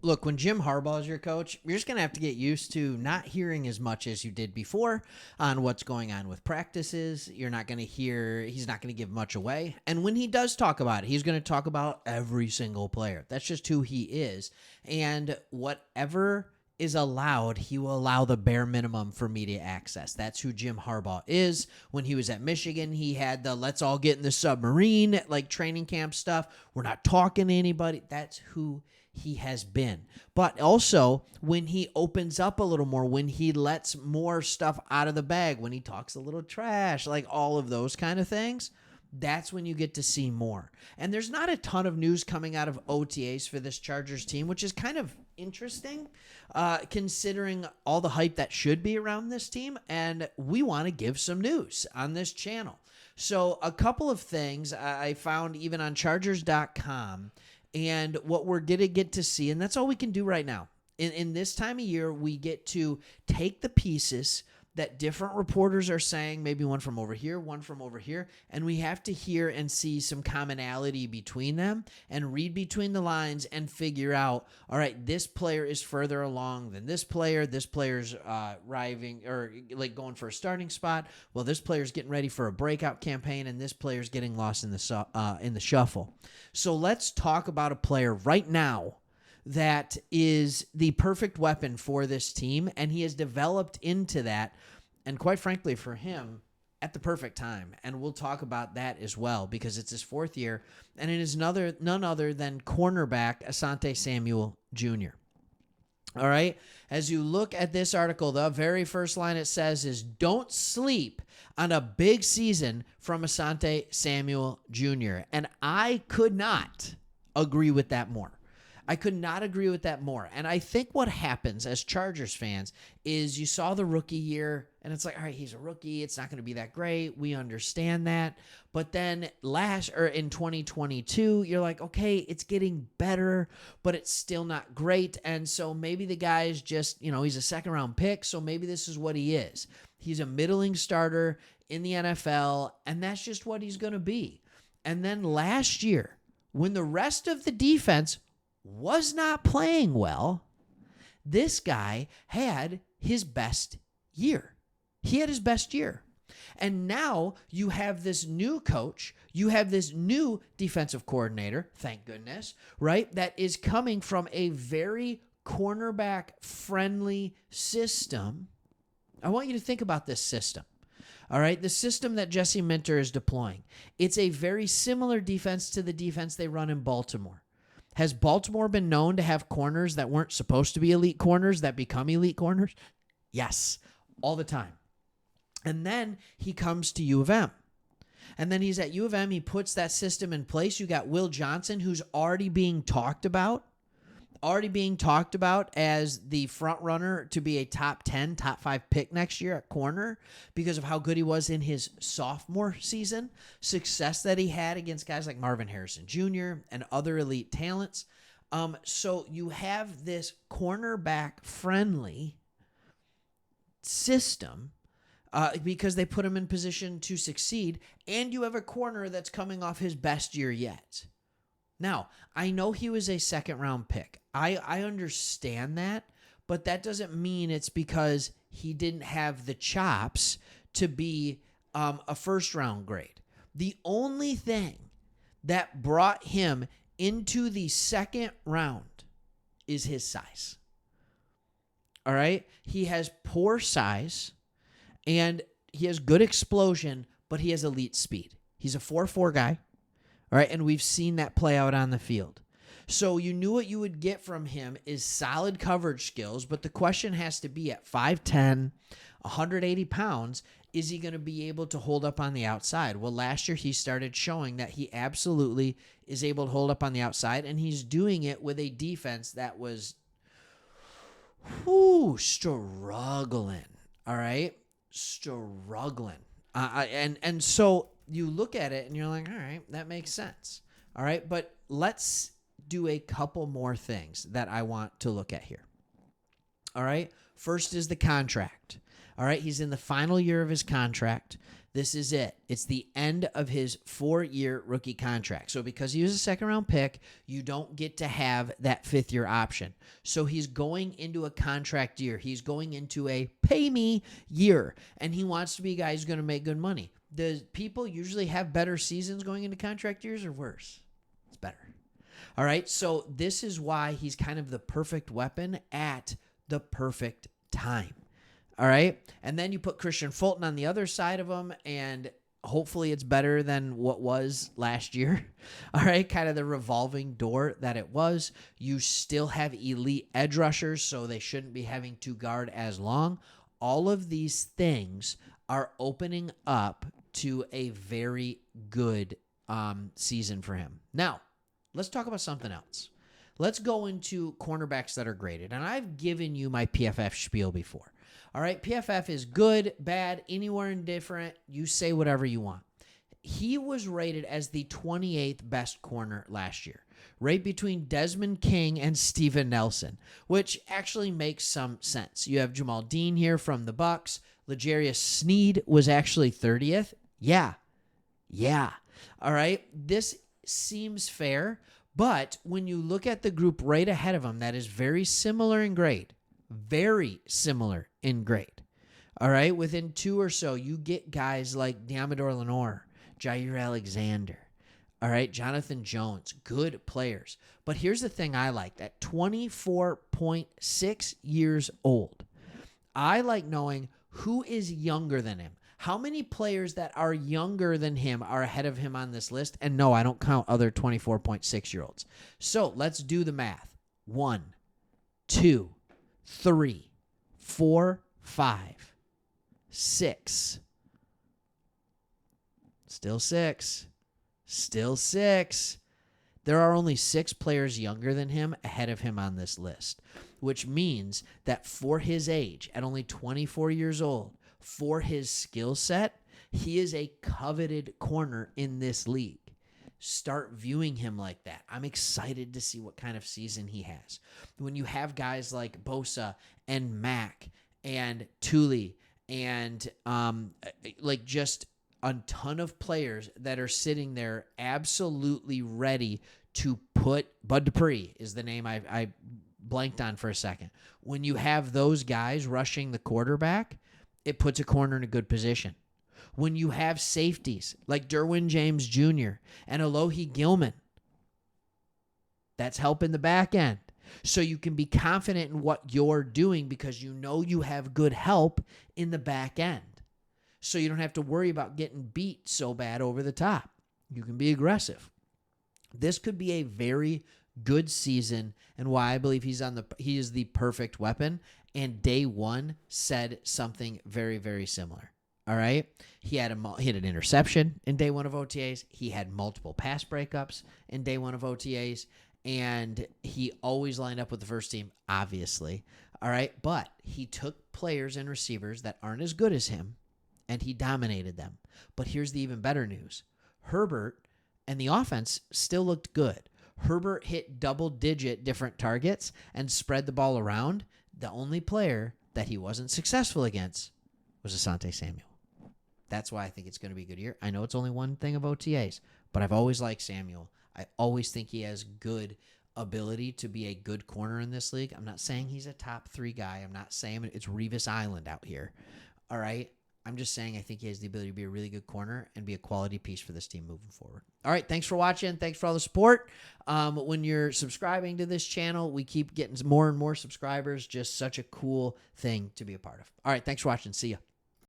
Look, when Jim Harbaugh is your coach, you're just going to have to get used to not hearing as much as you did before on what's going on with practices. You're not going to hear, he's not going to give much away. And when he does talk about it, he's going to talk about every single player. That's just who he is. And whatever is allowed, he will allow the bare minimum for media access. That's who Jim Harbaugh is. When he was at Michigan, he had the let's all get in the submarine, like training camp stuff. We're not talking to anybody. That's who he has been. But also, when he opens up a little more, when he lets more stuff out of the bag, when he talks a little trash, like all of those kind of things, that's when you get to see more. And there's not a ton of news coming out of OTAs for this Chargers team, which is kind of interesting, considering all the hype that should be around this team. And we want to give some news on this channel. So a couple of things I found even on Chargers.com, and what we're going to get to see, and that's all we can do right now. In this time of year, we get to take the pieces that different reporters are saying, maybe one from over here, one from over here, and we have to hear and see some commonality between them and read between the lines and figure out, all right, this player is further along than this player's arriving or like going for a starting spot, well, this player's getting ready for a breakout campaign, and this player's getting lost in the shuffle. So let's talk about a player right now that is the perfect weapon for this team, and he has developed into that, and quite frankly for him, at the perfect time. And we'll talk about that as well because it's his fourth year, and it is none other than cornerback Asante Samuel Jr. All right, as you look at this article, the very first line it says is, don't sleep on a big season from Asante Samuel Jr., and I could not agree with that more. I could not agree with that more. And I think what happens as Chargers fans is you saw the rookie year, and it's like, all right, he's a rookie. It's not going to be that great. We understand that. But then in 2022, you're like, okay, it's getting better, but it's still not great. And so maybe the guy is just, he's a second-round pick, so maybe this is what he is. He's a middling starter in the NFL, and that's just what he's going to be. And then last year, when the rest of the defense was not playing well, this guy had his best year. He had his best year. And now you have this new coach, you have this new defensive coordinator, thank goodness, right? That is coming from a very cornerback-friendly system. I want you to think about this system. All right, the system that Jesse Minter is deploying. It's a very similar defense to the defense they run in Baltimore. Has Baltimore been known to have corners that weren't supposed to be elite corners that become elite corners? Yes, all the time. And then he comes to U of M. And then he's at U of M. He puts that system in place. You got Will Johnson, who's already being talked about as the front runner to be a top 10, top 5 pick next year at corner because of how good he was in his sophomore season, success that he had against guys like Marvin Harrison Jr. and other elite talents. So you have this cornerback-friendly system because they put him in position to succeed, and you have a corner that's coming off his best year yet. Now, I know he was a second-round pick. I understand that, but that doesn't mean it's because he didn't have the chops to be a first-round grade. The only thing that brought him into the second round is his size. All right? He has poor size, and he has good explosion, but he has elite speed. He's a 4.4 guy. All right, and we've seen that play out on the field. So you knew what you would get from him is solid coverage skills, but the question has to be at 5'10", 180 pounds, is he going to be able to hold up on the outside? Well, last year he started showing that he absolutely is able to hold up on the outside, and he's doing it with a defense that was struggling, all right? Struggling. And so you look at it and you're like, all right, that makes sense. All right, but let's do a couple more things that I want to look at here. All right, first is the contract. All right, he's in the final year of his contract. This is it. It's the end of his 4-year rookie contract. So because he was a second-round pick, you don't get to have that 5th-year option. So he's going into a contract year. He's going into a pay-me year, and he wants to be a guy who's going to make good money. Does people usually have better seasons going into contract years or worse? It's better. All right, so this is why he's kind of the perfect weapon at the perfect time. All right. And then you put Christian Fulton on the other side of him, and hopefully it's better than what was last year. All right. Kind of the revolving door that it was. You still have elite edge rushers, so they shouldn't be having to guard as long. All of these things are opening up to a very good season for him. Now, let's talk about something else. Let's go into cornerbacks that are graded. And I've given you my PFF spiel before. All right, PFF is good, bad, anywhere indifferent. You say whatever you want. He was rated as the 28th best corner last year, right between Desmond King and Steven Nelson, which actually makes some sense. You have Jamal Dean here from the Bucks. L'Jarius Sneed was actually 30th. Yeah. All right, this seems fair, but when you look at the group right ahead of him, that is very similar in grade. Very similar in grade. All right, within 2 or so, you get guys like Diamador Lenore, Jair Alexander, all right, Jonathan Jones, good players. But here's the thing I like, at 24.6 years old, I like knowing who is younger than him. How many players that are younger than him are ahead of him on this list? And no, I don't count other 24.6-year-olds. So let's do the math. 1, 2, 3, 4, 5, 6. Still 6. Still 6. There are only 6 players younger than him ahead of him on this list, which means that for his age, at only 24 years old, for his skill set, he is a coveted corner in this league. Start viewing him like that. I'm excited to see what kind of season he has. When you have guys like Bosa and Mack and Thule and like just a ton of players that are sitting there absolutely ready to put, Bud Dupree is the name I blanked on for a second. When you have those guys rushing the quarterback, it puts a corner in a good position. When you have safeties like Derwin James Jr. and Alohi Gilman, that's helping the back end. So you can be confident in what you're doing because you know you have good help in the back end. So you don't have to worry about getting beat so bad over the top. You can be aggressive. This could be a very good season, and why I believe he is the perfect weapon. And day one said something very, very similar. All right. He had an interception in day one of OTAs. He had multiple pass breakups in day one of OTAs. And he always lined up with the first team, obviously. All right. But he took players and receivers that aren't as good as him, and he dominated them. But here's the even better news. Herbert and the offense still looked good. Herbert hit double-digit different targets and spread the ball around. The only player that he wasn't successful against was Asante Samuel. That's why I think it's going to be a good year. I know it's only one thing of OTAs, but I've always liked Samuel. I always think he has good ability to be a good corner in this league. I'm not saying he's a top 3 guy. I'm not saying it's Revis Island out here. All right? I'm just saying I think he has the ability to be a really good corner and be a quality piece for this team moving forward. All right, thanks for watching. Thanks for all the support. When you're subscribing to this channel, we keep getting more and more subscribers. Just such a cool thing to be a part of. All right, thanks for watching. See ya.